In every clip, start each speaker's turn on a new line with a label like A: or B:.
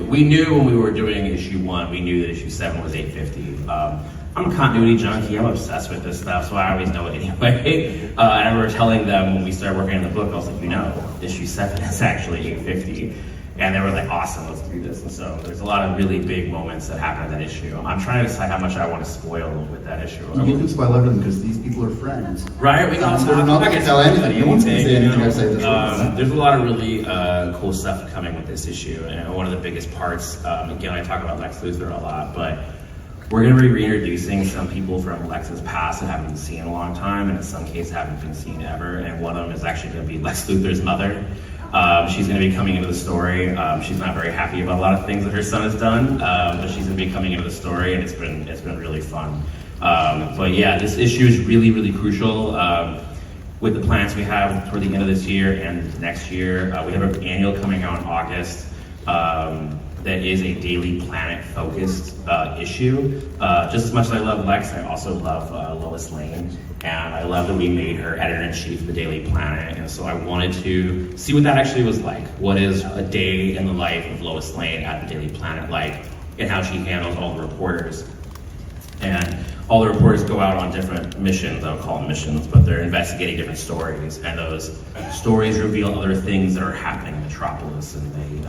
A: we knew when we were doing issue 1, we knew that issue 7 was 850. I'm a continuity junkie, I'm obsessed with this stuff, so I always know it anyway. And I remember telling them when we started working on the book, I was like, issue 7 is actually 850. And they were like, awesome, let's do this. And so there's a lot of really big moments that happen in that issue. I'm trying to decide how much I want to spoil with that issue.
B: You can spoil everything because these people are friends.
A: Right, we got
B: I'm not going to tell anybody. No one's going to say anything outside this room.
A: There's a lot of really cool stuff coming with this issue. And one of the biggest parts, again, I talk about Lex Luthor a lot, but we're going to be reintroducing some people from Lex's past that haven't been seen in a long time, and in some cases haven't been seen ever. And one of them is actually going to be Lex Luthor's mother. She's going to be coming into the story. She's not very happy about a lot of things that her son has done, but she's going to be coming into the story, and it's been really fun. But yeah, this issue is really, really crucial with the plans we have toward the end of this year and next year. We have an annual coming out in August that is a Daily Planet focused issue. Just as much as I love Lex, I also love Lois Lane. And I love that we made her editor-in-chief of the Daily Planet, and so I wanted to see what that actually was like. What is a day in the life of Lois Lane at the Daily Planet like, and how she handles all the reporters. And all the reporters go out on different missions, I don't call them missions, but they're investigating different stories, and those stories reveal other things that are happening in Metropolis, and they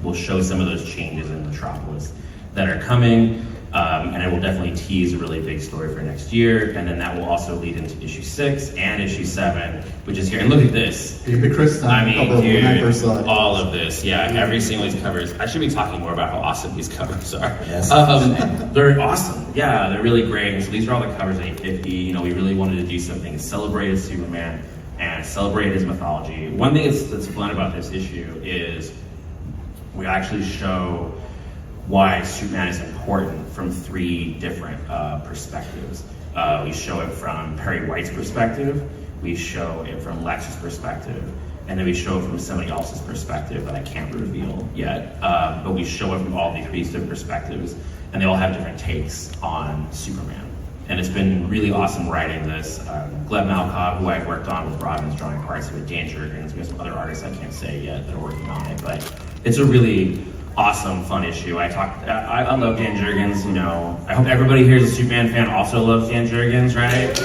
A: will show some of those changes in Metropolis that are coming. And I will definitely tease a really big story for next year, and then that will also lead into issue 6 and issue 7, which is here. And look at this. I mean, dude, all of this, yeah, every single of these covers. I should be talking more about how awesome these covers are.
B: Yes.
A: They're awesome. Yeah, they're really great. And so these are all the covers at 850. You know, we really wanted to do something to celebrate Superman and celebrate his mythology. One thing that's fun about this issue is we actually show why Superman is important from 3 different perspectives. We show it from Perry White's perspective, we show it from Lex's perspective, and then we show it from somebody else's perspective that I can't reveal yet. But we show it from all these 3 different perspectives, and they all have different takes on Superman. And it's been really awesome writing this. Gleb Malkov, who I've worked on with Robin's drawing parts of it, Dan Jurgens, we have some other artists I can't say yet that are working on it, but it's a really awesome, fun issue. I love Dan Jurgens, you know. I hope everybody here is a Superman fan also loves Dan Jurgens, right?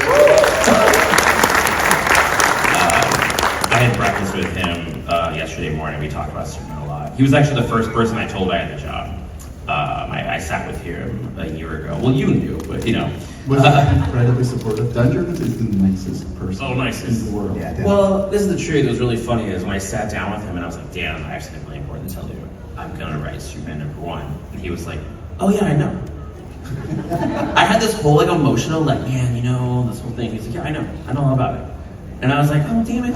A: I had breakfast with him yesterday morning. We talked about Superman a lot. He was actually the first person I told I had the job. I sat with him a year ago. Well, you knew, but you know.
B: Was incredibly supportive. Dan Jurgens is the nicest person in the world.
A: Yeah, well, this is the truth. It was really funny is when I sat down with him and I was like, Dan, I have something really important to tell you. I'm gonna write Superman #1. And he was like, oh yeah, I know. I had this whole like emotional, like, man, you know, this whole thing. He's like, yeah, I know all about it. And I was like, oh, damn it.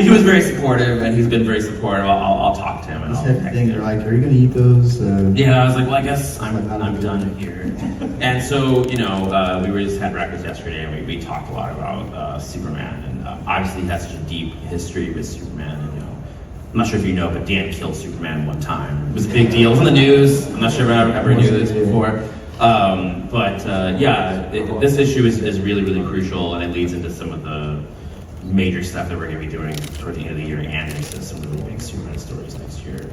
A: He was very supportive, and he's been very supportive. I'll talk to him. And I'll text him.
B: They're like, are you gonna eat those?
A: Yeah, I was like, well, I guess I'm done here. And so, you know, we just had breakfast yesterday, and we talked a lot about Superman. And obviously he has such a deep history with Superman, and, you know, I'm not sure if you know, but Dan killed Superman one time. It was a big deal. It was in the news. I'm not sure if I ever knew this before. Yeah, this issue is really, really crucial, and it leads into some of the major stuff that we're going to be doing toward the end of the year and into some really big Superman stories next year.